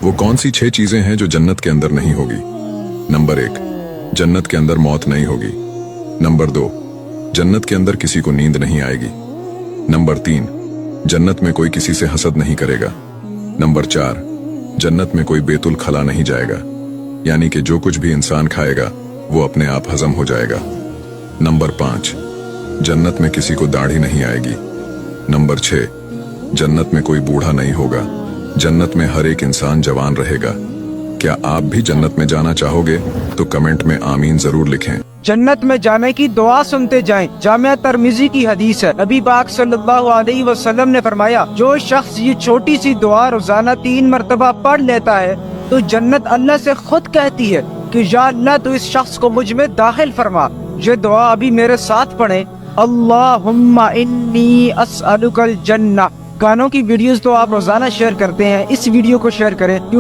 वो कौन सी 6 चीजें हैं जो जन्नत के अंदर नहीं होगी? नंबर 1, जन्नत के अंदर मौत नहीं होगी। नंबर 2, जन्नत के अंदर किसी को नींद नहीं आएगी। नंबर 3, जन्नत में कोई किसी से हसद नहीं करेगा। नंबर 4, जन्नत में कोई बेतुल खला नहीं जाएगा, यानी कि जो कुछ भी इंसान खाएगा वो अपने आप हजम हो जाएगा। नंबर 5, जन्नत में किसी को दाढ़ी नहीं आएगी। नंबर 6, जन्नत में कोई बूढ़ा नहीं होगा। जन्नत में हर एक इंसान जवान रहेगा। क्या आप भी जन्नत में जाना चाहोगे? तो कमेंट में आमीन जरूर लिखें। जन्नत में जाने की दुआ सुनते जाएं। जामिया तिर्मिज़ी की हदीस है, नबी पाक सल्लल्लाहु अलैहि वसल्लम ने फरमाया, जो शख्स ये छोटी सी दुआ रोजाना 3 मरतबा पढ़ लेता है तो जन्नत अल्लाह से खुद कहती है कि या अल्लाह तो इस शख्स को मुझ में दाखिल फरमा। ये दुआ अभी मेरे साथ पढ़ें। अल्लाहुम्मा इन्नी अस्अलुकल जन्नह। गानों की वीडियोस तो आप रोजाना शेयर करते हैं, इस वीडियो को शेयर करें।